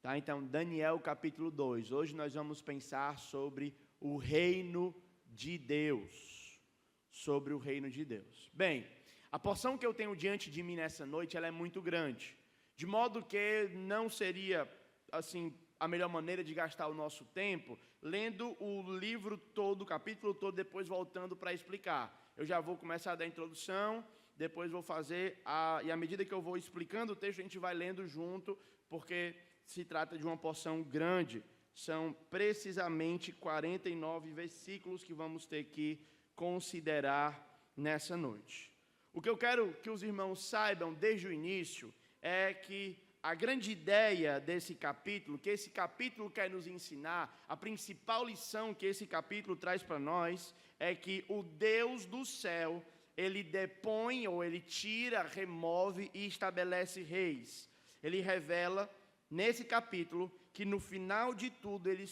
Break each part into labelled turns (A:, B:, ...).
A: Tá? Então, Daniel capítulo 2. Hoje nós vamos pensar sobre o reino de Deus. Sobre o reino de Deus. Bem, a porção que eu tenho diante de mim nessa noite, ela é muito grande. De modo que não seria, assim, a melhor maneira de gastar o nosso tempo lendo o livro todo, o capítulo todo, depois voltando para explicar. Eu já vou começar a dar a introdução, depois vou fazer, e à medida que eu vou explicando o texto, a gente vai lendo junto, porque se trata de uma porção grande. São precisamente 49 versículos que vamos ter que considerar nessa noite. O que eu quero que os irmãos saibam desde o início é que a grande ideia desse capítulo, que esse capítulo quer nos ensinar, a principal lição que esse capítulo traz para nós, é que o Deus do céu, ele depõe, ou ele tira, remove e estabelece reis. Ele revela, nesse capítulo, que no final de tudo, ele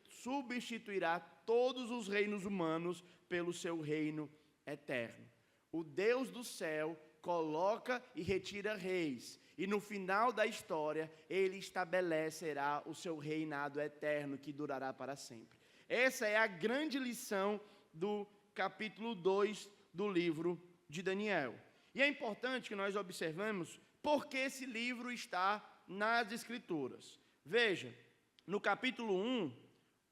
A: substituirá todos os reinos humanos pelo seu reino eterno. O Deus do céu coloca e retira reis, e no final da história, ele estabelecerá o seu reinado eterno, que durará para sempre. Essa é a grande lição do capítulo 2 do livro de Daniel. E é importante que nós observemos por que esse livro está nas Escrituras. Veja, no capítulo 1,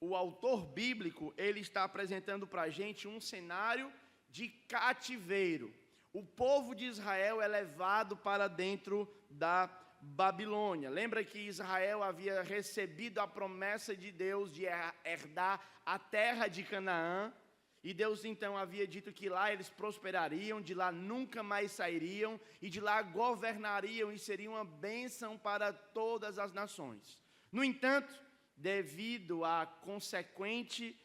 A: o autor bíblico, ele está apresentando para a gente um cenário de cativeiro. O povo de Israel é levado para dentro da Babilônia. Lembra que Israel havia recebido a promessa de Deus de herdar a terra de Canaã, e Deus então havia dito que lá eles prosperariam, de lá nunca mais sairiam, e de lá governariam e seriam uma bênção para todas as nações. No entanto, devido à consequente,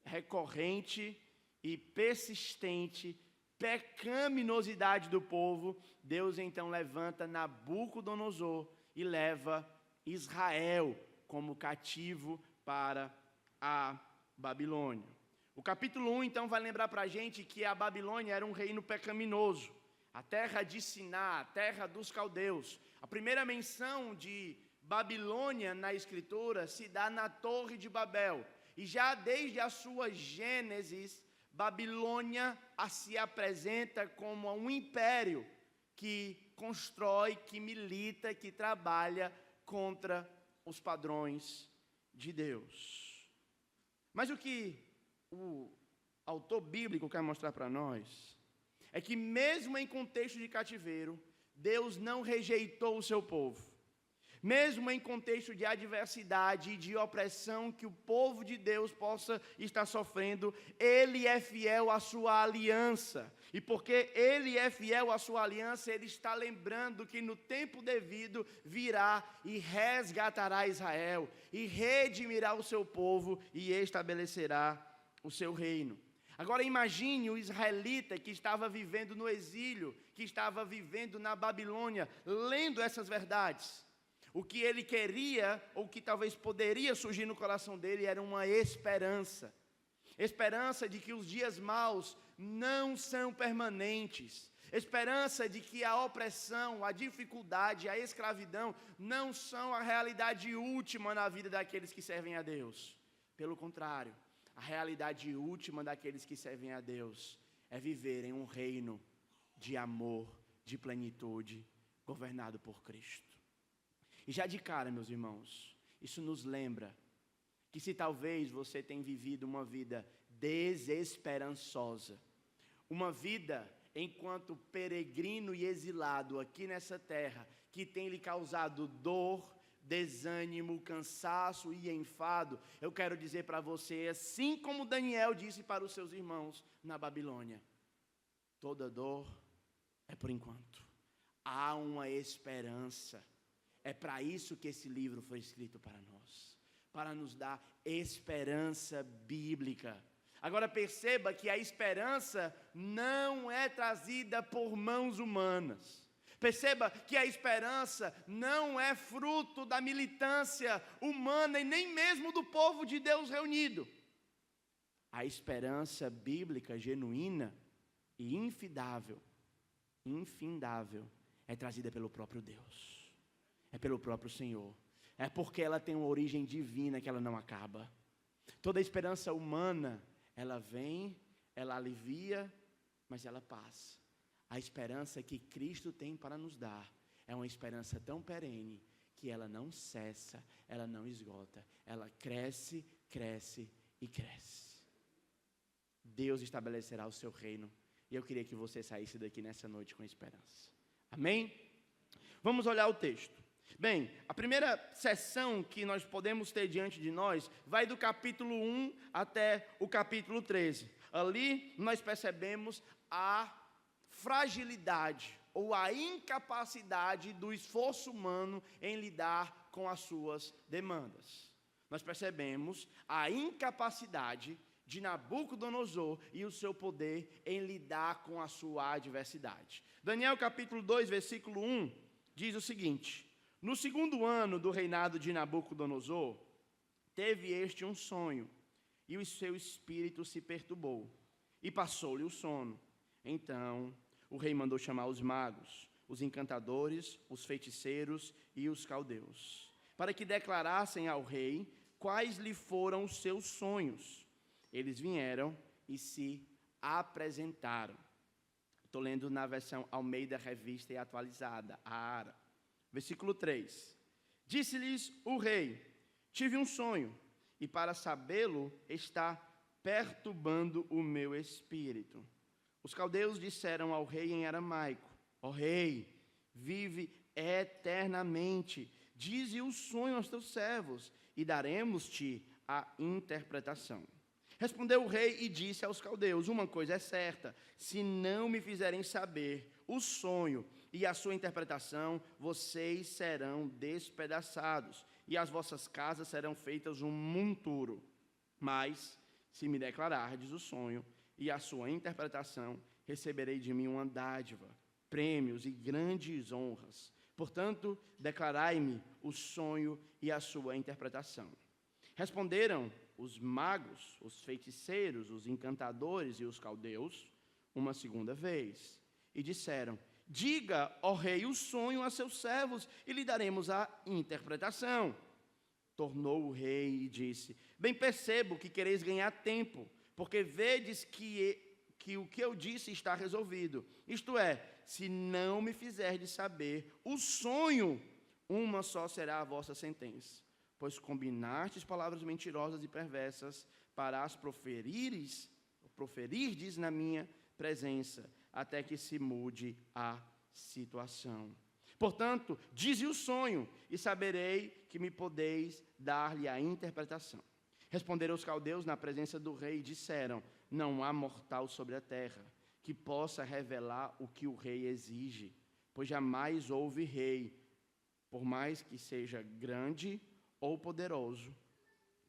A: recorrente e persistente pecaminosidade do povo, Deus então levanta Nabucodonosor e leva Israel como cativo para a Babilônia. O capítulo 1 então vai lembrar para a gente que a Babilônia era um reino pecaminoso, a terra de Siná, a terra dos caldeus. A primeira menção de Babilônia na Escritura se dá na Torre de Babel, e já desde a sua gênesis, Babilônia se apresenta como um império que constrói, que milita, que trabalha contra os padrões de Deus. Mas o que o autor bíblico quer mostrar para nós é que mesmo em contexto de cativeiro, Deus não rejeitou o seu povo. Mesmo em contexto de adversidade e de opressão que o povo de Deus possa estar sofrendo, Ele é fiel à sua aliança. E porque Ele é fiel à sua aliança, Ele está lembrando que no tempo devido virá e resgatará Israel, e redimirá o seu povo e estabelecerá o seu reino. Agora imagine o israelita que estava vivendo no exílio, que estava vivendo na Babilônia, lendo essas verdades. O que ele queria, ou que talvez poderia surgir no coração dele, era uma esperança. Esperança de que os dias maus não são permanentes. Esperança de que a opressão, a dificuldade, a escravidão não são a realidade última na vida daqueles que servem a Deus. Pelo contrário, a realidade última daqueles que servem a Deus é viver em um reino de amor, de plenitude, governado por Cristo. E já de cara, meus irmãos, isso nos lembra que se talvez você tenha vivido uma vida desesperançosa, uma vida enquanto peregrino e exilado aqui nessa terra, que tem lhe causado dor, desânimo, cansaço e enfado, eu quero dizer para você, assim como Daniel disse para os seus irmãos na Babilônia, toda dor é por enquanto. Há uma esperança. É para isso que esse livro foi escrito para nós, para nos dar esperança bíblica. Agora perceba que a esperança não é trazida por mãos humanas. Perceba que a esperança não é fruto da militância humana e nem mesmo do povo de Deus reunido. A esperança bíblica genuína e infindável é trazida pelo próprio Deus. É pelo próprio Senhor. é porque ela tem uma origem divina que ela não acaba. Toda esperança humana, ela vem, ela alivia, mas ela passa. A esperança que Cristo tem para nos dar é uma esperança tão perene que ela não cessa, ela não esgota, ela cresce, cresce e cresce. Deus estabelecerá o seu reino e eu queria que você saísse daqui nessa noite com esperança. Amém? Vamos olhar o texto. Bem, a primeira sessão que nós podemos ter diante de nós vai do capítulo 1 até o capítulo 13. Ali nós percebemos a fragilidade ou a incapacidade do esforço humano em lidar com as suas demandas. Nós percebemos a incapacidade de Nabucodonosor e o seu poder em lidar com a sua adversidade. Daniel capítulo 2, versículo 1, diz o seguinte: no segundo ano do reinado de Nabucodonosor, teve este um sonho, e o seu espírito se perturbou, e passou-lhe o sono. Então, o rei mandou chamar os magos, os encantadores, os feiticeiros e os caldeus, para que declarassem ao rei quais lhe foram os seus sonhos. Eles vieram e se apresentaram. Estou lendo na versão Almeida Revista e Atualizada, a ARA. Versículo 3. Disse-lhes o rei: tive um sonho, e para sabê-lo está perturbando o meu espírito. Os caldeus disseram ao rei em aramaico: ó rei, vive eternamente. Dize o sonho aos teus servos, e daremos-te a interpretação. Respondeu o rei e disse aos caldeus: uma coisa é certa, se não me fizerem saber o sonho e a sua interpretação, vocês serão despedaçados, e as vossas casas serão feitas um monturo. Mas, se me declarardes o sonho e a sua interpretação, receberei de mim uma dádiva, prêmios e grandes honras. Portanto, declarai-me o sonho e a sua interpretação. Responderam os magos, os feiticeiros, os encantadores e os caldeus, uma segunda vez, e disseram: diga, ó rei, o sonho a seus servos, e lhe daremos a interpretação. Tornou o rei e disse: bem percebo que quereis ganhar tempo, porque vedes que o que eu disse está resolvido. Isto é, se não me fizerdes saber o sonho, uma só será a vossa sentença. Pois combinastes palavras mentirosas e perversas para as proferirdes na minha presença, até que se mude a situação. Portanto, dize o sonho, e saberei que me podeis dar-lhe a interpretação. Responderam os caldeus na presença do rei e disseram: não há mortal sobre a terra que possa revelar o que o rei exige, pois jamais houve rei, por mais que seja grande ou poderoso,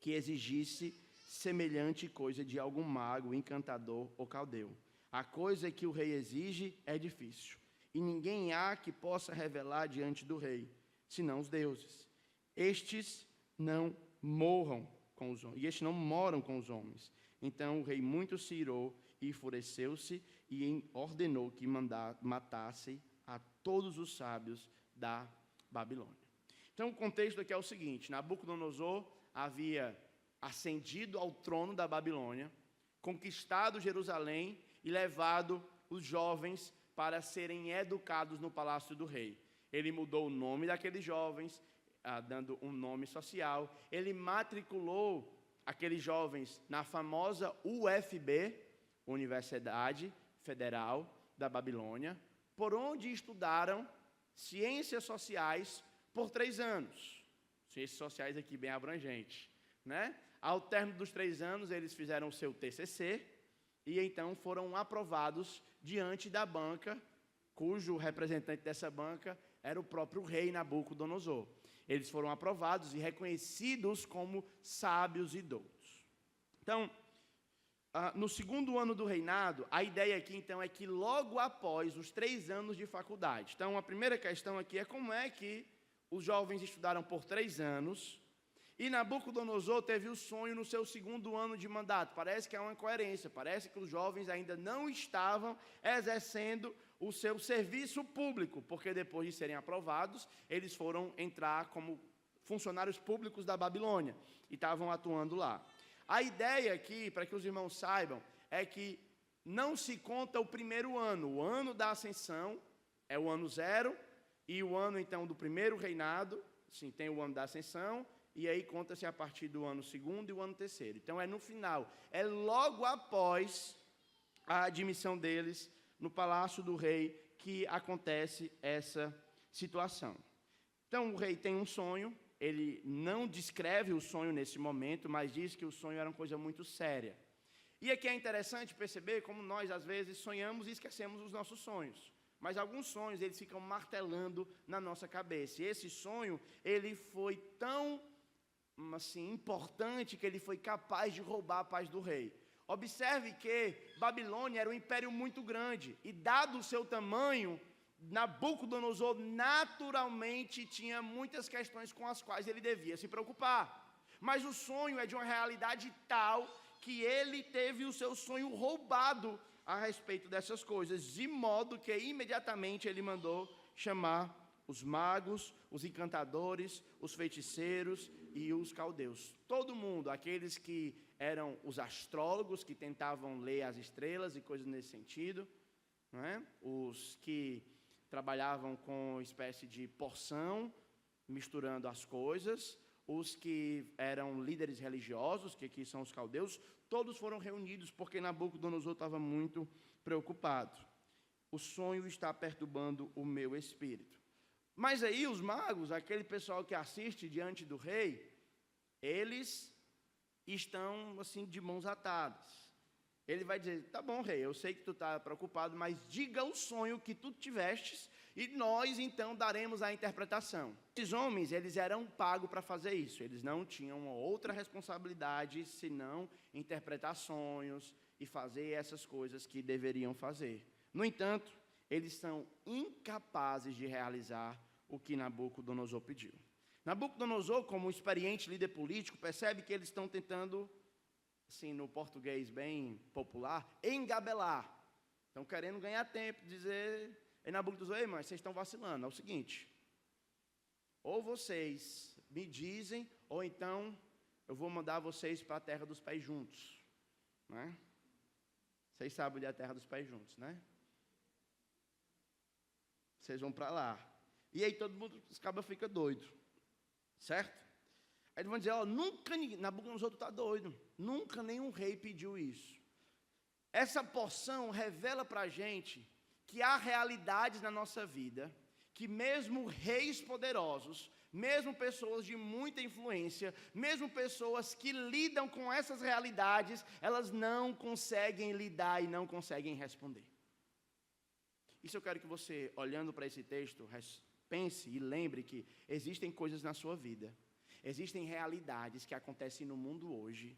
A: que exigisse semelhante coisa de algum mago, encantador ou caldeu. A coisa que o rei exige é difícil, e ninguém há que possa revelar diante do rei, senão os deuses. Estes não moram com os homens. Então o rei muito se irou e enfureceu-se e ordenou que matasse a todos os sábios da Babilônia. Então, o contexto aqui é o seguinte: Nabucodonosor havia ascendido ao trono da Babilônia, conquistado Jerusalém e levado os jovens para serem educados no palácio do rei. Ele mudou o nome daqueles jovens, dando um nome social. Ele matriculou aqueles jovens na famosa UFB, Universidade Federal da Babilônia, por onde estudaram ciências sociais por 3 anos. Ciências sociais aqui bem abrangente, né? Ao término dos 3 anos, eles fizeram o seu TCC e então foram aprovados diante da banca, cujo representante dessa banca era o próprio rei Nabucodonosor. Eles foram aprovados e reconhecidos como sábios e doutos. Então, no segundo ano do reinado, a ideia aqui então é que logo após os 3 anos de faculdade. Então, a primeira questão aqui é como é que os jovens estudaram por 3 anos, e Nabucodonosor teve o sonho no seu segundo ano de mandato. Parece que há uma incoerência, parece que os jovens ainda não estavam exercendo o seu serviço público, porque depois de serem aprovados, eles foram entrar como funcionários públicos da Babilônia e estavam atuando lá. A ideia aqui, para que os irmãos saibam, é que não se conta o primeiro ano. O ano da ascensão é o ano 0, e o ano, então, do primeiro reinado, sim, tem o ano da ascensão, e aí conta-se a partir do ano 2º e o ano 3º. Então, é no final, é logo após a admissão deles no palácio do rei que acontece essa situação. Então, o rei tem um sonho, ele não descreve o sonho nesse momento, mas diz que o sonho era uma coisa muito séria. E aqui é interessante perceber como nós, às vezes, sonhamos e esquecemos os nossos sonhos. Mas alguns sonhos, eles ficam martelando na nossa cabeça. E esse sonho, ele foi tão, assim, importante que ele foi capaz de roubar a paz do rei. Observe que Babilônia era um império muito grande. E dado o seu tamanho, Nabucodonosor naturalmente tinha muitas questões com as quais ele devia se preocupar. Mas o sonho é de uma realidade tal que ele teve o seu sonho roubado a respeito dessas coisas, de modo que imediatamente ele mandou chamar os magos, os encantadores, os feiticeiros e os caldeus. Todo mundo, aqueles que eram os astrólogos, que tentavam ler as estrelas e coisas nesse sentido, não é? Os que trabalhavam com espécie de porção, misturando as coisas, os que eram líderes religiosos, que aqui são os caldeus, todos foram reunidos porque Nabucodonosor estava muito preocupado. O sonho está perturbando o meu espírito. Mas aí os magos, aquele pessoal que assiste diante do rei, eles estão assim de mãos atadas. Ele vai dizer, tá bom, rei, eu sei que tu está preocupado, mas diga o sonho que tu tivestes e nós então daremos a interpretação. Esses homens, eles eram pagos para fazer isso, eles não tinham outra responsabilidade senão interpretar sonhos e fazer essas coisas que deveriam fazer. No entanto, eles são incapazes de realizar o que Nabucodonosor pediu. Nabucodonosor, como um experiente líder político, percebe que eles estão tentando, assim, no português bem popular, engabelar. Estão querendo ganhar tempo, dizer... Aí Nabucodonosor, ei, mas vocês estão vacilando. É o seguinte, ou vocês me dizem, ou então eu vou mandar vocês para a terra dos pés juntos. Né? Vocês sabem onde é a terra dos pés juntos, né? Vocês vão para lá. E aí todo mundo, os cabas ficam doidos. Certo? Aí eles vão dizer, ó, nunca ninguém, Nabucodonosor está doido. Nunca nenhum rei pediu isso. Essa porção revela para a gente que há realidades na nossa vida, que mesmo reis poderosos, mesmo pessoas de muita influência, mesmo pessoas que lidam com essas realidades, elas não conseguem lidar e não conseguem responder. Isso eu quero que você, olhando para esse texto, pense e lembre que existem coisas na sua vida, existem realidades que acontecem no mundo hoje,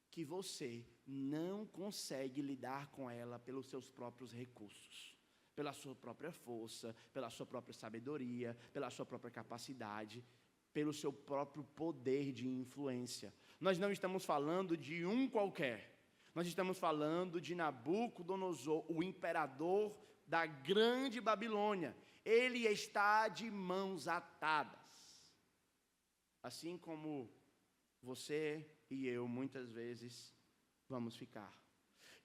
A: que você não consegue lidar com ela pelos seus próprios recursos. Pela sua própria força, pela sua própria sabedoria, pela sua própria capacidade, pelo seu próprio poder de influência. Nós não estamos falando de um qualquer, nós estamos falando de Nabucodonosor, o imperador da grande Babilônia. Ele está de mãos atadas, assim como você e eu muitas vezes vamos ficar.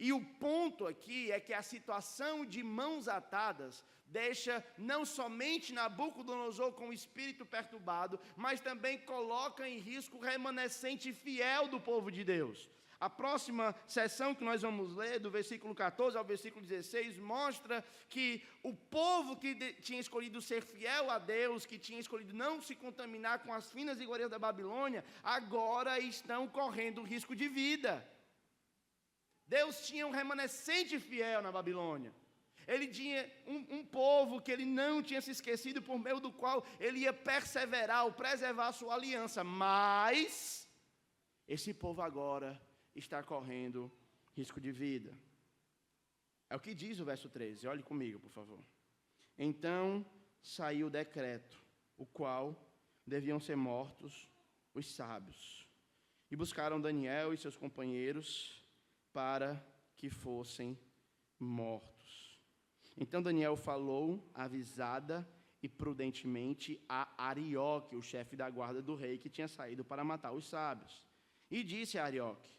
A: E o ponto aqui é que a situação de mãos atadas deixa não somente Nabucodonosor com o espírito perturbado, mas também coloca em risco o remanescente fiel do povo de Deus. A próxima sessão que nós vamos ler, do versículo 14 ao versículo 16, mostra que o povo que tinha escolhido ser fiel a Deus, que tinha escolhido não se contaminar com as finas iguarias da Babilônia, agora estão correndo risco de vida. Deus tinha um remanescente fiel na Babilônia. Ele tinha um povo que ele não tinha se esquecido, por meio do qual ele ia perseverar ou preservar a sua aliança. Mas esse povo agora está correndo risco de vida. É o que diz o verso 13. Olhe comigo, por favor. Então saiu o decreto, o qual deviam ser mortos os sábios. E buscaram Daniel e seus companheiros para que fossem mortos. Então Daniel falou, avisada, e prudentemente a Arioque, o chefe da guarda do rei, que tinha saído para matar os sábios. E disse a Arioque,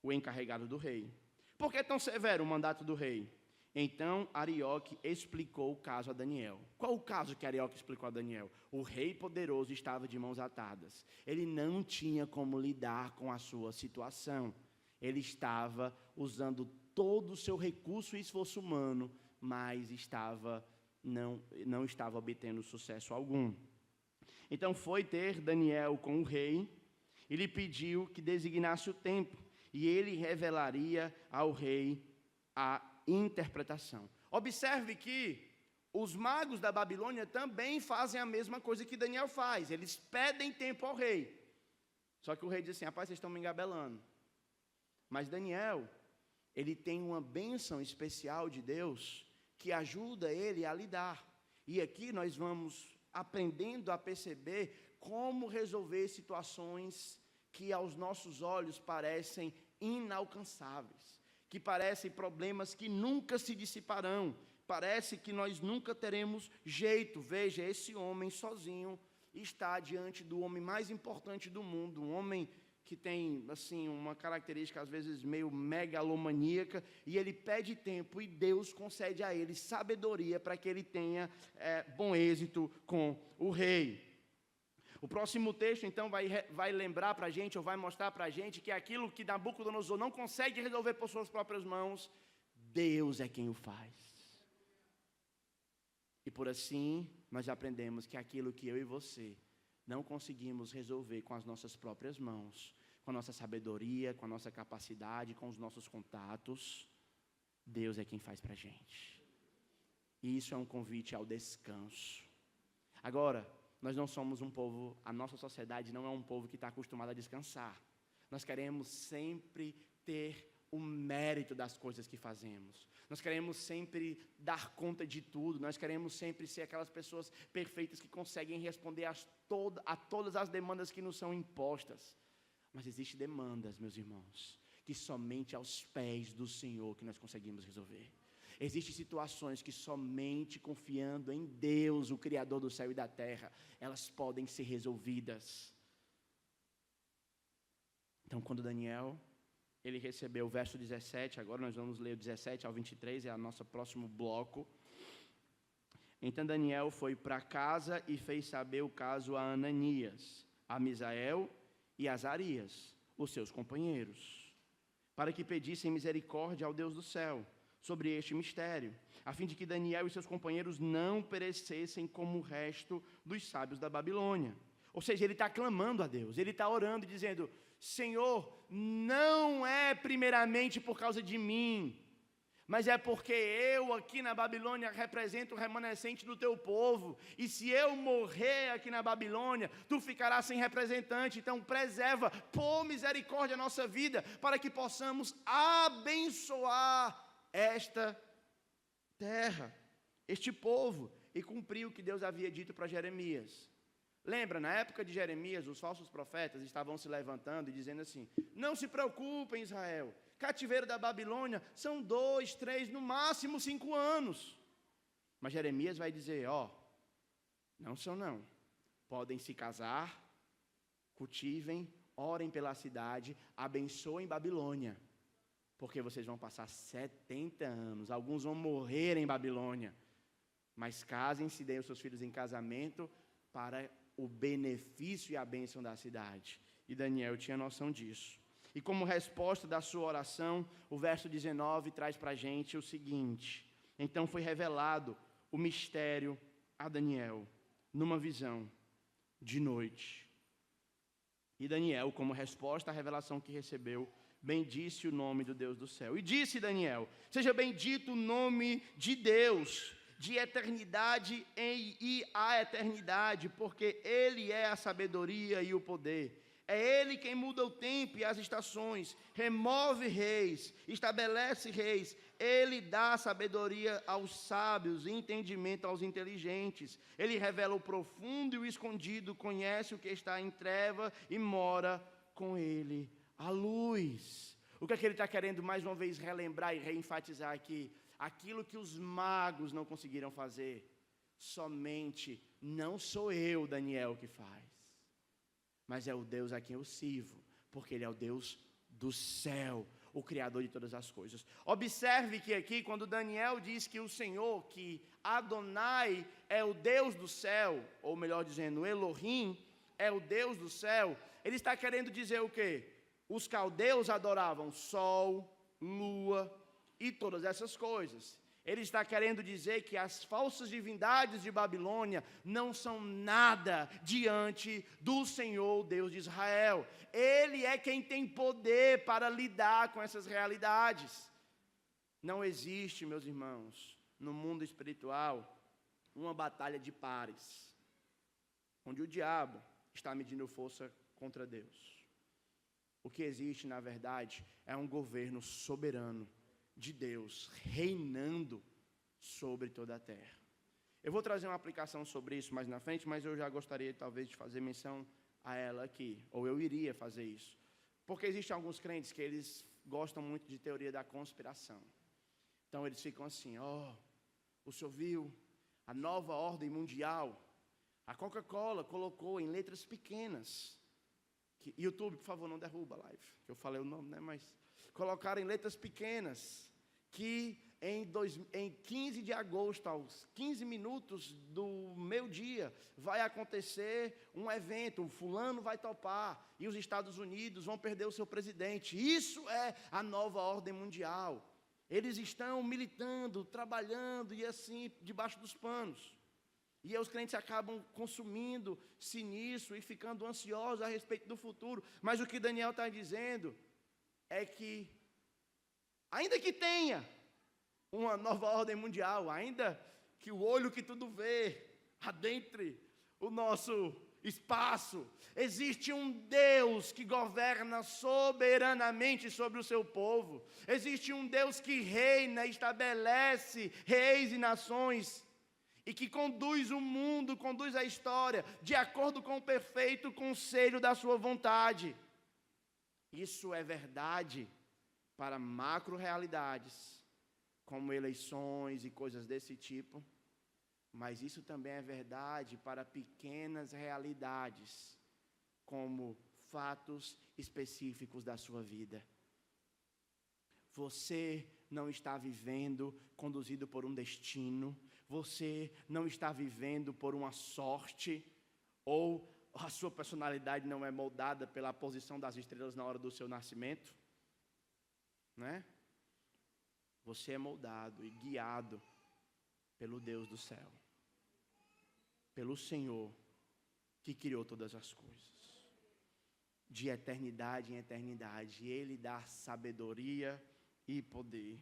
A: o encarregado do rei: por que tão severo o mandato do rei? Então Arioque explicou o caso a Daniel. Qual o caso que Arioque explicou a Daniel? O rei poderoso estava de mãos atadas. Ele não tinha como lidar com a sua situação. Ele estava usando todo o seu recurso e esforço humano, mas não estava obtendo sucesso algum. Então foi ter Daniel com o rei e lhe pediu que designasse o tempo, e ele revelaria ao rei a interpretação. Observe que os magos da Babilônia também fazem a mesma coisa que Daniel faz. Eles pedem tempo ao rei. Só que o rei diz assim: rapaz, vocês estão me engabelando. Mas Daniel, ele tem uma bênção especial de Deus que ajuda ele a lidar. E aqui nós vamos aprendendo a perceber como resolver situações que aos nossos olhos parecem inalcançáveis, que parecem problemas que nunca se dissiparão, parece que nós nunca teremos jeito. Veja, esse homem sozinho está diante do homem mais importante do mundo, um homem que tem, assim, uma característica às vezes meio megalomaníaca, e ele pede tempo, e Deus concede a ele sabedoria para que ele tenha bom êxito com o rei. O próximo texto, então, vai lembrar para a gente, ou vai mostrar para a gente, que aquilo que Nabucodonosor não consegue resolver por suas próprias mãos, Deus é quem o faz. E por assim, nós aprendemos que aquilo que eu e você não conseguimos resolver com as nossas próprias mãos, com a nossa sabedoria, com a nossa capacidade, com os nossos contatos, Deus é quem faz para a gente. E isso é um convite ao descanso. Agora, nós não somos um povo, a nossa sociedade não é um povo que está acostumado a descansar. Nós queremos sempre ter o mérito das coisas que fazemos. Nós queremos sempre dar conta de tudo. Nós queremos sempre ser aquelas pessoas perfeitas que conseguem responder a todas as demandas que nos são impostas. Mas existem demandas, meus irmãos, que somente aos pés do Senhor que nós conseguimos resolver. Existem situações que somente confiando em Deus, o Criador do céu e da terra, elas podem ser resolvidas. Então, quando Daniel, ele recebeu o verso 17, agora nós vamos ler o 17 ao 23, é o nosso próximo bloco. Então Daniel foi para casa e fez saber o caso a Ananias, a Misael e a Azarias, os seus companheiros, para que pedissem misericórdia ao Deus do céu sobre este mistério, a fim de que Daniel e seus companheiros não perecessem como o resto dos sábios da Babilônia. Ou seja, ele está clamando a Deus, ele está orando e dizendo: Senhor, não é primeiramente por causa de mim, mas é porque eu aqui na Babilônia represento o remanescente do teu povo, e se eu morrer aqui na Babilônia, tu ficarás sem representante. Então preserva, por misericórdia, a nossa vida, para que possamos abençoar esta terra, este povo, e cumprir o que Deus havia dito para Jeremias. Lembra, na época de Jeremias, os falsos profetas estavam se levantando e dizendo assim: não se preocupem, Israel, cativeiro da Babilônia são 2, 3, no máximo 5 anos. Mas Jeremias vai dizer: não são não, podem se casar, cultivem, orem pela cidade, abençoem Babilônia, porque vocês vão passar 70 anos, alguns vão morrer em Babilônia, mas casem-se, deem os seus filhos em casamento para o benefício e a bênção da cidade. E Daniel tinha noção disso. E como resposta da sua oração, o verso 19 traz para a gente o seguinte: então foi revelado o mistério a Daniel, numa visão de noite. E Daniel, como resposta à revelação que recebeu, bendisse o nome do Deus do céu. E disse Daniel: seja bendito o nome de Deus, de eternidade e a eternidade, porque Ele é a sabedoria e o poder. É Ele quem muda o tempo e as estações, remove reis, estabelece reis. Ele dá sabedoria aos sábios e entendimento aos inteligentes. Ele revela o profundo e o escondido, conhece o que está em treva e mora com Ele a luz. O que é que ele está querendo mais uma vez relembrar e reenfatizar aqui? Aquilo que os magos não conseguiram fazer, somente não sou eu, Daniel, que faz, mas é o Deus a quem eu sirvo, porque Ele é o Deus do céu, o Criador de todas as coisas. Observe que aqui, quando Daniel diz que o Senhor, que Adonai é o Deus do céu, ou melhor dizendo, Elohim é o Deus do céu, ele está querendo dizer o quê? Os caldeus adoravam sol, lua e todas essas coisas. Ele está querendo dizer que as falsas divindades de Babilônia não são nada diante do Senhor, Deus de Israel. Ele é quem tem poder para lidar com essas realidades. Não existe, meus irmãos, no mundo espiritual, uma batalha de pares, onde o diabo está medindo força contra Deus. O que existe, na verdade, é um governo soberano de Deus, reinando sobre toda a terra. Eu vou trazer uma aplicação sobre isso mais na frente, mas eu já gostaria talvez de fazer menção a ela aqui, ou eu iria fazer isso. Porque existem alguns crentes que eles gostam muito de teoria da conspiração. Então eles ficam assim, o senhor viu a nova ordem mundial? A Coca-Cola colocou em letras pequenas, YouTube, por favor, não derruba a live, que eu falei o nome, né, mas colocaram em letras pequenas, que em 15 de agosto, aos 15 minutos do meio-dia, vai acontecer um evento, um fulano vai topar, e os Estados Unidos vão perder o seu presidente. Isso é a nova ordem mundial. Eles estão militando, trabalhando, e assim, debaixo dos panos. E aí os crentes acabam consumindo-se nisso e ficando ansiosos a respeito do futuro. Mas o que Daniel está dizendo é que, ainda que tenha uma nova ordem mundial, ainda que o olho que tudo vê adentre o nosso espaço, existe um Deus que governa soberanamente sobre o seu povo. Existe um Deus que reina, estabelece reis e nações, e que conduz o mundo, conduz a história, de acordo com o perfeito conselho da sua vontade. Isso é verdade para macro-realidades, como eleições e coisas desse tipo, mas isso também é verdade para pequenas realidades, como fatos específicos da sua vida. Você não está vivendo conduzido por um destino, você não está vivendo por uma sorte, ou a sua personalidade não é moldada pela posição das estrelas na hora do seu nascimento, né? Você é moldado e guiado pelo Deus do céu, pelo Senhor que criou todas as coisas, de eternidade em eternidade. Ele dá sabedoria e poder.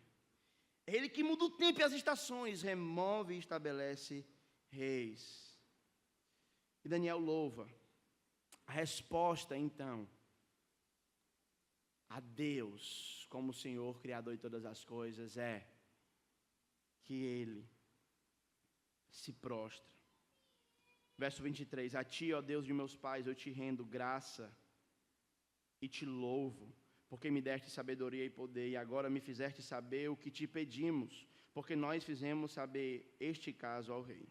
A: Ele que muda o tempo e as estações, remove e estabelece reis. E Daniel louva. A resposta, então, a Deus, como Senhor, Criador de todas as coisas, é que Ele se prostra. Verso 23, a Ti, ó Deus de meus pais, eu te rendo graça e te louvo, porque me deste sabedoria e poder, e agora me fizeste saber o que te pedimos, porque nós fizemos saber este caso ao rei.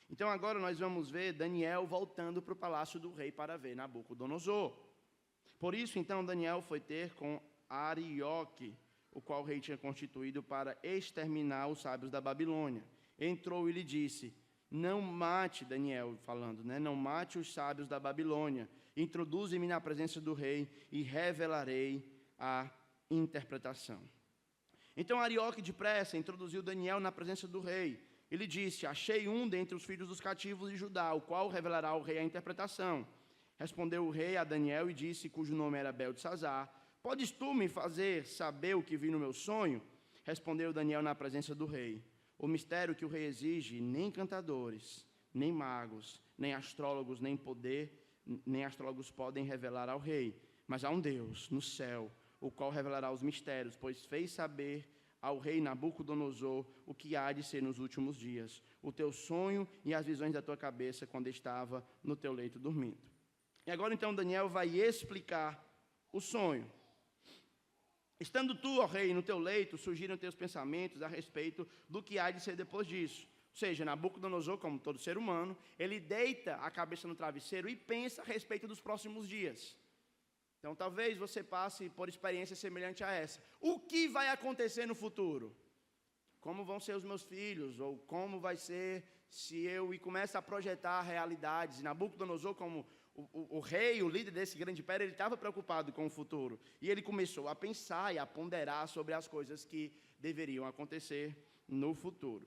A: Então agora nós vamos ver Daniel voltando para o palácio do rei para ver Nabucodonosor. Por isso então Daniel foi ter com Arioque, o qual o rei tinha constituído para exterminar os sábios da Babilônia. Entrou e lhe disse, não mate, Daniel falando, né? Não mate os sábios da Babilônia, introduze-me na presença do rei e revelarei a interpretação. Então Arioque depressa introduziu Daniel na presença do rei. Ele disse, achei um dentre os filhos dos cativos de Judá, o qual revelará ao rei a interpretação. Respondeu o rei a Daniel e disse, cujo nome era Beltesazar, podes tu me fazer saber o que vi no meu sonho? Respondeu Daniel na presença do rei, o mistério que o rei exige, nem cantadores, nem magos, nem astrólogos, nem astrólogos podem revelar ao rei, mas há um Deus no céu, o qual revelará os mistérios, pois fez saber ao rei Nabucodonosor o que há de ser nos últimos dias, o teu sonho e as visões da tua cabeça quando estava no teu leito dormindo. E agora então Daniel vai explicar o sonho. Estando tu, ó rei, no teu leito, surgiram teus pensamentos a respeito do que há de ser depois disso. Ou seja, Nabucodonosor, como todo ser humano, ele deita a cabeça no travesseiro e pensa a respeito dos próximos dias. Então, talvez você passe por experiência semelhante a essa. O que vai acontecer no futuro? Como vão ser os meus filhos? Ou como vai ser se eu começo a projetar realidades? E Nabucodonosor, como o rei, o líder desse grande império, ele estava preocupado com o futuro. E ele começou a pensar e a ponderar sobre as coisas que deveriam acontecer no futuro.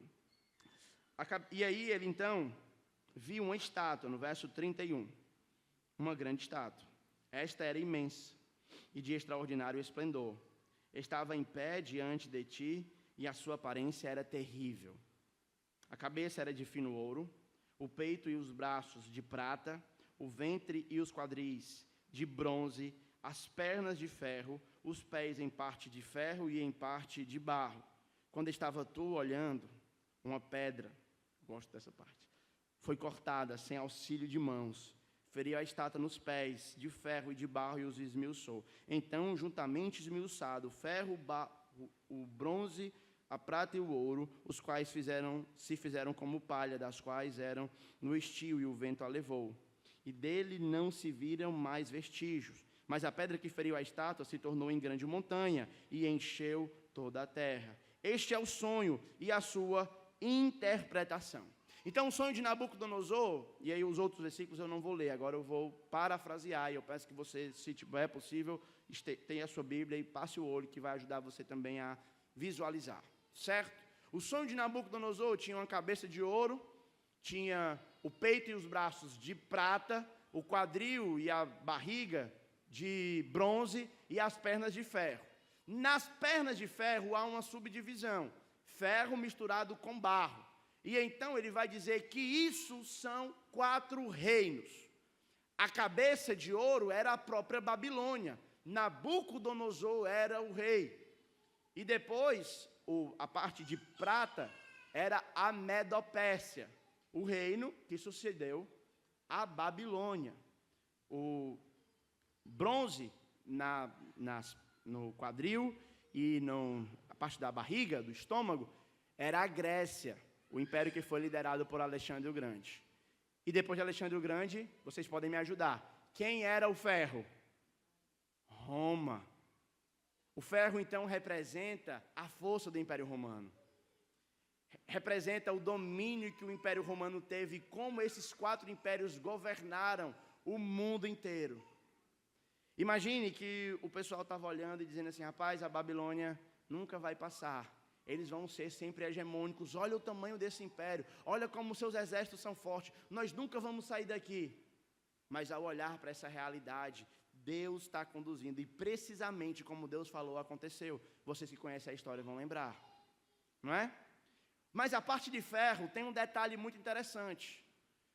A: E aí ele, então, viu uma estátua, no verso 31. Uma grande estátua. Esta era imensa e de extraordinário esplendor. Estava em pé diante de ti e a sua aparência era terrível. A cabeça era de fino ouro, o peito e os braços de prata, o ventre e os quadris de bronze, as pernas de ferro, os pés em parte de ferro e em parte de barro. Quando estava tu olhando, uma pedra, gosto dessa parte, foi cortada sem auxílio de mãos, feriu a estátua nos pés, de ferro e de barro, e os esmiuçou. Então, juntamente esmiuçado, o ferro, o bronze, a prata e o ouro, os quais se fizeram como palha, das quais eram no estio, e o vento a levou. E dele não se viram mais vestígios. Mas a pedra que feriu a estátua se tornou em grande montanha, e encheu toda a terra. Este é o sonho e a sua interpretação. Então, o sonho de Nabucodonosor, e aí os outros versículos eu não vou ler, agora eu vou parafrasear, e eu peço que você, se tiver possível, tenha a sua Bíblia e passe o olho, que vai ajudar você também a visualizar, certo? O sonho de Nabucodonosor tinha uma cabeça de ouro, tinha o peito e os braços de prata, o quadril e a barriga de bronze e as pernas de ferro. Nas pernas de ferro há uma subdivisão, ferro misturado com barro. E então ele vai dizer que isso são 4 reinos. A cabeça de ouro era a própria Babilônia. Nabucodonosor era o rei. E depois, a parte de prata era a Medopérsia, o reino que sucedeu a Babilônia. O bronze no quadril e a parte da barriga, do estômago, era a Grécia, o império que foi liderado por Alexandre o Grande. E depois de Alexandre o Grande, vocês podem me ajudar. Quem era o ferro? Roma. O ferro, então, representa a força do Império Romano. Representa o domínio que o Império Romano teve e como esses 4 impérios governaram o mundo inteiro. Imagine que o pessoal estava olhando e dizendo assim, rapaz, a Babilônia nunca vai passar. Eles vão ser sempre hegemônicos. Olha o tamanho desse império. Olha como seus exércitos são fortes. Nós nunca vamos sair daqui. Mas ao olhar para essa realidade, Deus está conduzindo. E precisamente como Deus falou, aconteceu. Vocês que conhecem a história vão lembrar. Não é? Mas a parte de ferro tem um detalhe muito interessante.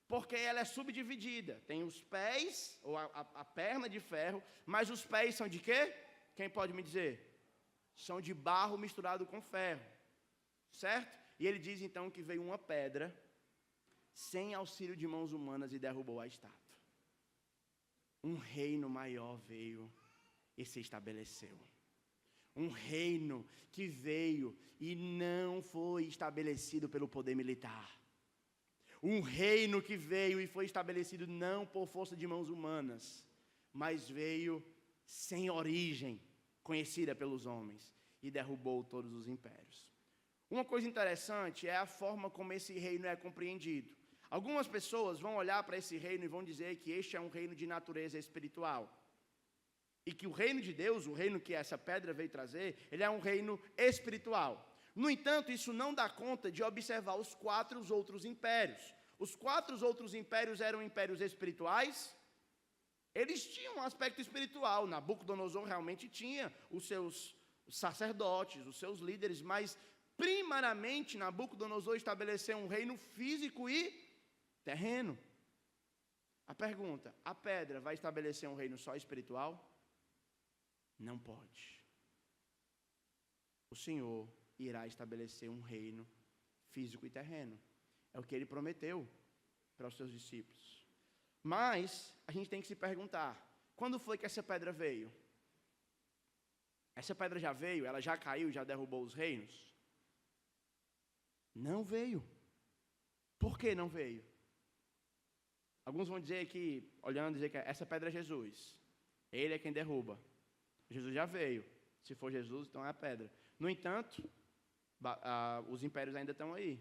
A: Porque ela é subdividida. Tem os pés, ou a perna de ferro. Mas os pés são de quê? Quem pode me dizer? São de barro misturado com ferro, certo? E ele diz então que veio uma pedra, sem auxílio de mãos humanas, e derrubou a estátua. Um reino maior veio e se estabeleceu. Um reino que veio e não foi estabelecido pelo poder militar. Um reino que veio e foi estabelecido não por força de mãos humanas, mas veio sem origem conhecida pelos homens, e derrubou todos os impérios. Uma coisa interessante é a forma como esse reino é compreendido. Algumas pessoas vão olhar para esse reino e vão dizer que este é um reino de natureza espiritual. E que o reino de Deus, o reino que essa pedra veio trazer, ele é um reino espiritual. No entanto, isso não dá conta de observar os 4 outros impérios. Os 4 outros impérios eram impérios espirituais. Eles tinham um aspecto espiritual. Nabucodonosor realmente tinha os seus sacerdotes, os seus líderes, mas primariamente Nabucodonosor estabeleceu um reino físico e terreno. A pergunta, a pedra vai estabelecer um reino só espiritual? Não pode. O Senhor irá estabelecer um reino físico e terreno. É o que ele prometeu para os seus discípulos. Mas a gente tem que se perguntar, quando foi que essa pedra veio? Essa pedra já veio, ela já caiu, já derrubou os reinos? Não veio. Por que não veio? Alguns vão dizer que, olhando, dizer que essa pedra é Jesus. Ele é quem derruba. Jesus já veio. Se for Jesus, então é a pedra. No entanto, os impérios ainda estão aí.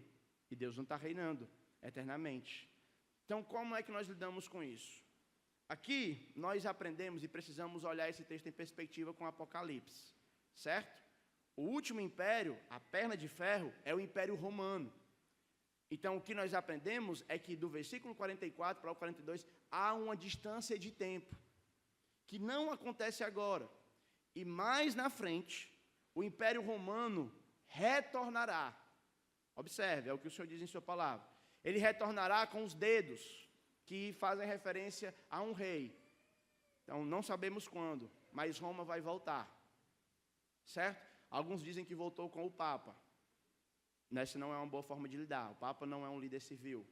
A: E Deus não está reinando eternamente. Então, como é que nós lidamos com isso? Aqui, nós aprendemos e precisamos olhar esse texto em perspectiva com Apocalipse. Certo? O último império, a perna de ferro, é o Império Romano. Então, o que nós aprendemos é que do versículo 44 para o 42, há uma distância de tempo, que não acontece agora. E mais na frente, o Império Romano retornará. Observe, é o que o Senhor diz em sua palavra. Ele retornará com os dedos, que fazem referência a um rei. Então, não sabemos quando, mas Roma vai voltar. Certo? Alguns dizem que voltou com o Papa. Essa não é uma boa forma de lidar. O Papa não é um líder civil.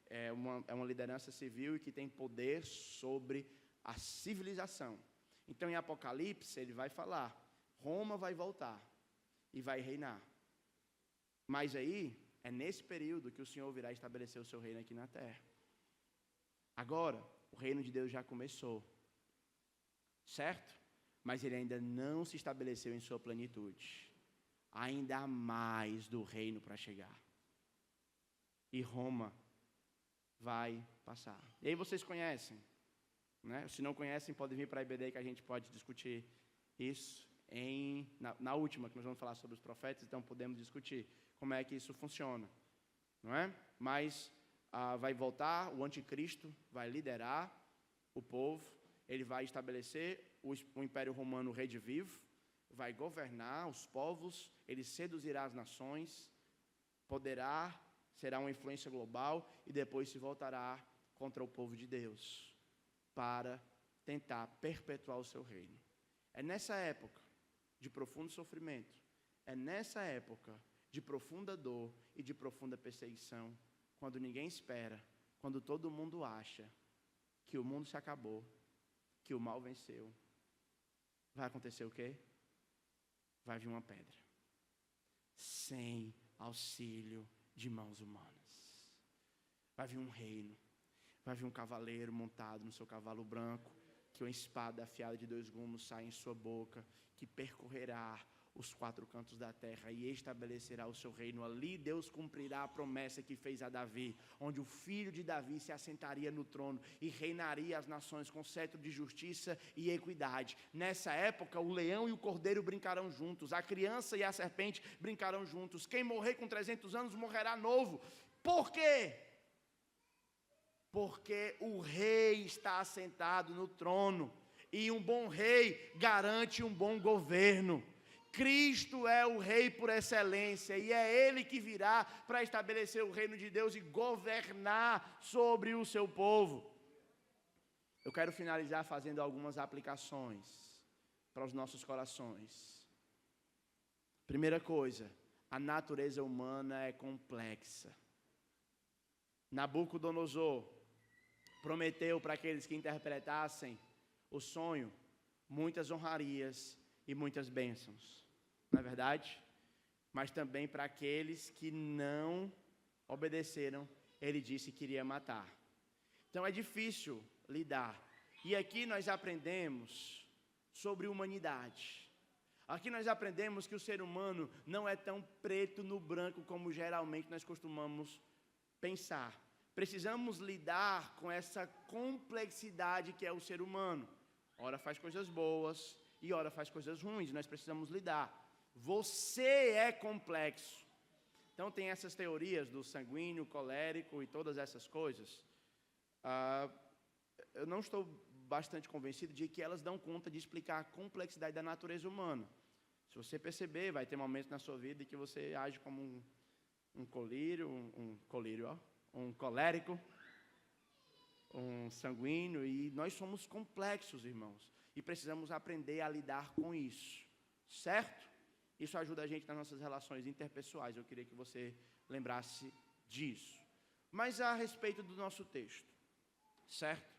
A: É uma liderança civil e que tem poder sobre a civilização. Então, em Apocalipse, ele vai falar, Roma vai voltar e vai reinar. Mas aí, é nesse período que o Senhor virá estabelecer o seu reino aqui na terra. Agora, o reino de Deus já começou. Certo? Mas ele ainda não se estabeleceu em sua plenitude. Ainda há mais do reino para chegar. E Roma vai passar. E aí vocês conhecem, né? Se não conhecem, podem vir para a IBD que a gente pode discutir isso na última, que nós vamos falar sobre os profetas, então podemos discutir como é que isso funciona, não é? Mas vai voltar, o anticristo vai liderar o povo, ele vai estabelecer o Império Romano redivivo, vai governar os povos, ele seduzirá as nações, será uma influência global e depois se voltará contra o povo de Deus para tentar perpetuar o seu reino. É nessa época de profundo sofrimento, é nessa época de profunda dor e de profunda perseguição, quando ninguém espera, quando todo mundo acha que o mundo se acabou, que o mal venceu, vai acontecer o quê? Vai vir uma pedra, sem auxílio de mãos humanas. Vai vir um reino, vai vir um cavaleiro montado no seu cavalo branco, que uma espada afiada de 2 gumes sai em sua boca, que percorrerá os 4 cantos da terra e estabelecerá o seu reino. Ali Deus cumprirá a promessa que fez a Davi, onde o filho de Davi se assentaria no trono e reinaria as nações com cetro de justiça e equidade. Nessa época, o leão e o cordeiro brincarão juntos, a criança e a serpente brincarão juntos. Quem morrer com 300 anos morrerá novo. Por quê? Porque o rei está assentado no trono e um bom rei garante um bom governo. Cristo é o rei por excelência e é ele que virá para estabelecer o reino de Deus e governar sobre o seu povo. Eu quero finalizar fazendo algumas aplicações para os nossos corações. Primeira coisa, a natureza humana é complexa. Nabucodonosor prometeu para aqueles que interpretassem o sonho muitas honrarias e muitas bênçãos, não é verdade? Mas também para aqueles que não obedeceram, ele disse que iria matar. Então é difícil lidar. E aqui nós aprendemos sobre humanidade. Aqui nós aprendemos que o ser humano não é tão preto no branco como geralmente nós costumamos pensar. Precisamos lidar com essa complexidade que é o ser humano. Ora faz coisas boas e ora faz coisas ruins, nós precisamos lidar. Você é complexo. Então tem essas teorias do sanguíneo, colérico e todas essas coisas. Eu não estou bastante convencido de que elas dão conta de explicar a complexidade da natureza humana. Se você perceber, vai ter momentos na sua vida em que você age como um colérico, um sanguíneo, e nós somos complexos, irmãos, e precisamos aprender a lidar com isso, certo? Isso ajuda a gente nas nossas relações interpessoais, eu queria que você lembrasse disso. Mas a respeito do nosso texto, certo?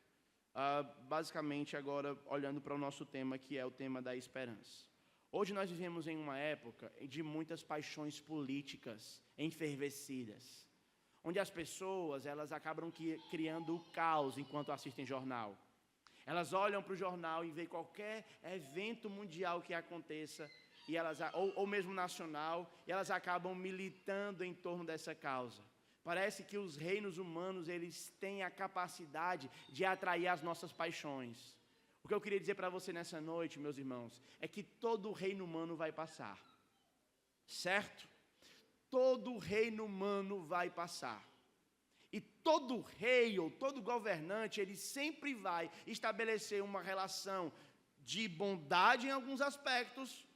A: Basicamente agora, olhando para o nosso tema, que é o tema da esperança. Hoje nós vivemos em uma época de muitas paixões políticas enfervescidas, onde as pessoas elas acabam criando o caos enquanto assistem jornal. Elas olham para o jornal e veem qualquer evento mundial que aconteça, e ou mesmo nacional, e elas acabam militando em torno dessa causa. Parece que os reinos humanos eles têm a capacidade de atrair as nossas paixões. O que eu queria dizer para você nessa noite, meus irmãos, é que todo o reino humano vai passar. Certo? Todo o reino humano vai passar. E todo rei ou todo governante, ele sempre vai estabelecer uma relação de bondade em alguns aspectos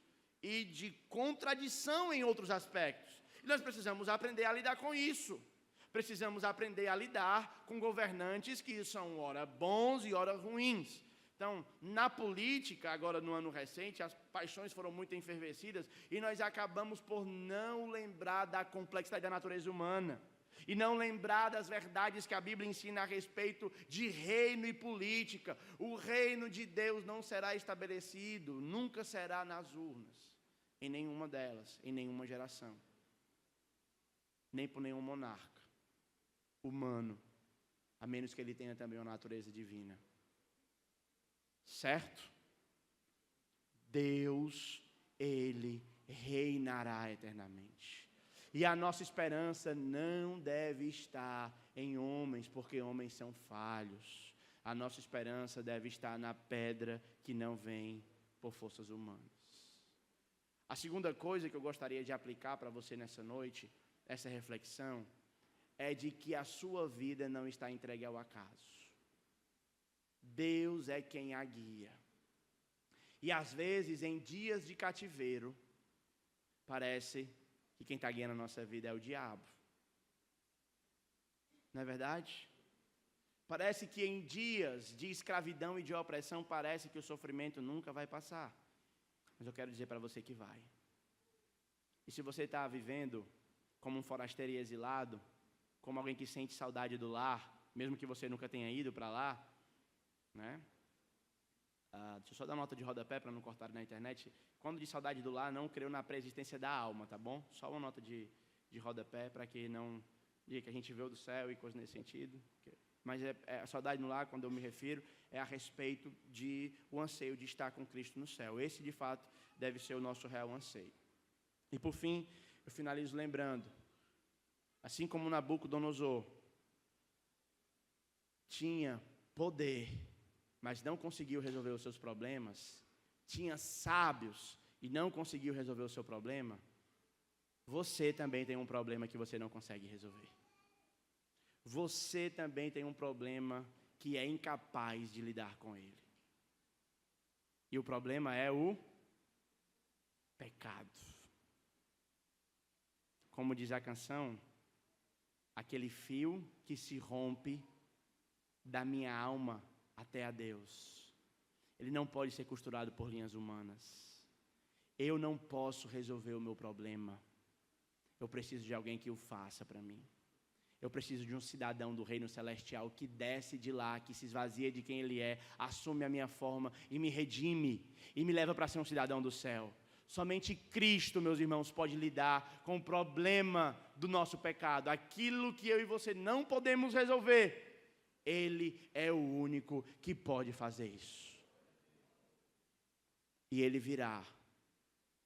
A: e de contradição em outros aspectos. E nós precisamos aprender a lidar com isso. Precisamos aprender a lidar com governantes que são ora bons e ora ruins. Então, na política, agora no ano recente, as paixões foram muito enfervescidas e nós acabamos por não lembrar da complexidade da natureza humana e não lembrar das verdades que a Bíblia ensina a respeito de reino e política. O reino de Deus não será estabelecido, nunca será nas urnas, em nenhuma delas, em nenhuma geração, nem por nenhum monarca humano, a menos que ele tenha também uma natureza divina. Certo? Deus, Ele reinará eternamente. E a nossa esperança não deve estar em homens, porque homens são falhos. A nossa esperança deve estar na pedra que não vem por forças humanas. A segunda coisa que eu gostaria de aplicar para você nessa noite, essa reflexão, é de que a sua vida não está entregue ao acaso. Deus é quem a guia. E às vezes, em dias de cativeiro, parece que quem está guiando a nossa vida é o diabo. Não é verdade? Parece que em dias de escravidão e de opressão, parece que o sofrimento nunca vai passar. Mas eu quero dizer para você que vai. E se você está vivendo como um forasteiro e exilado, como alguém que sente saudade do lar, mesmo que você nunca tenha ido para lá, né? Deixa eu só dar uma nota de rodapé para não cortar na internet. Quando diz saudade do lar, não creio na pré-existência da alma, tá bom? Só uma nota de rodapé para que não diga que a gente veio do céu e coisa nesse sentido. Mas a saudade no lar, quando eu me refiro, é a respeito de o anseio de estar com Cristo no céu. Esse, de fato, deve ser o nosso real anseio. E por fim, eu finalizo lembrando, assim como Nabucodonosor tinha poder, mas não conseguiu resolver os seus problemas, tinha sábios e não conseguiu resolver o seu problema, você também tem um problema que você não consegue resolver. Você também tem um problema que é incapaz de lidar com ele. E o problema é o pecado. Como diz a canção, aquele fio que se rompe da minha alma até a Deus, ele não pode ser costurado por linhas humanas. Eu não posso resolver o meu problema. Eu preciso de alguém que o faça para mim. Eu preciso de um cidadão do reino celestial que desce de lá, que se esvazia de quem ele é, assume a minha forma e me redime e me leva para ser um cidadão do céu. Somente Cristo, meus irmãos, pode lidar com o problema do nosso pecado. Aquilo que eu e você não podemos resolver, Ele é o único que pode fazer isso. E Ele virá.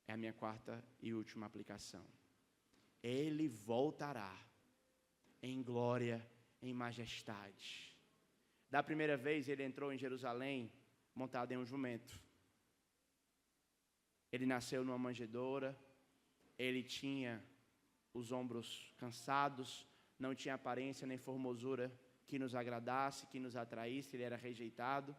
A: É a minha quarta e última aplicação. Ele voltará em glória, em majestade. Da primeira vez, Ele entrou em Jerusalém montado em um jumento. Ele nasceu numa manjedoura. Ele tinha os ombros cansados, não tinha aparência nem formosura que nos agradasse, que nos atraísse. Ele era rejeitado.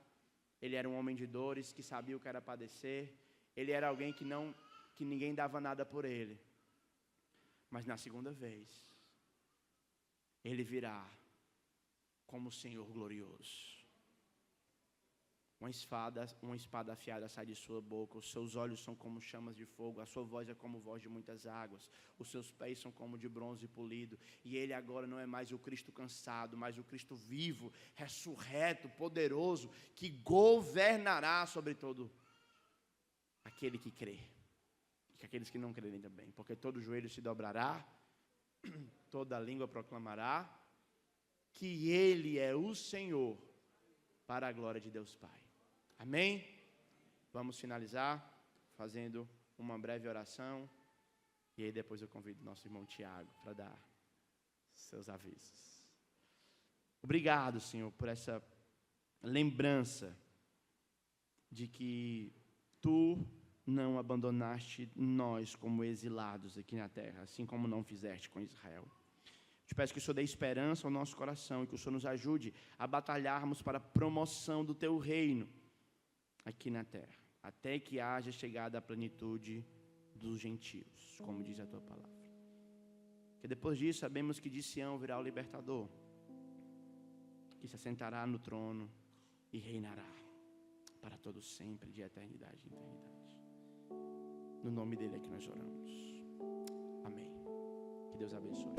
A: Ele era um homem de dores, que sabia o que era padecer. Ele era alguém que ninguém dava nada por ele. Mas na segunda vez, Ele virá como o Senhor glorioso. Uma espada afiada sai de sua boca, os seus olhos são como chamas de fogo, a sua voz é como voz de muitas águas, os seus pés são como de bronze polido, e Ele agora não é mais o Cristo cansado, mas o Cristo vivo, ressurreto, poderoso, que governará sobre todo aquele que crê, e aqueles que não crerem também, porque todo joelho se dobrará, toda língua proclamará que Ele é o Senhor, para a glória de Deus Pai. Amém? Vamos finalizar fazendo uma breve oração, e aí depois eu convido o nosso irmão Tiago para dar seus avisos. Obrigado, Senhor, por essa lembrança de que Tu não abandonaste nós como exilados aqui na terra, assim como não fizeste com Israel. Te peço que o Senhor dê esperança ao nosso coração e que o Senhor nos ajude a batalharmos para a promoção do Teu reino aqui na terra, até que haja chegado a plenitude dos gentios, como diz a Tua palavra. Que depois disso sabemos que de Sião virá o libertador, que se assentará no trono e reinará para todo sempre, de eternidade em eternidade. No nome dele é que nós oramos. Amém. Que Deus abençoe.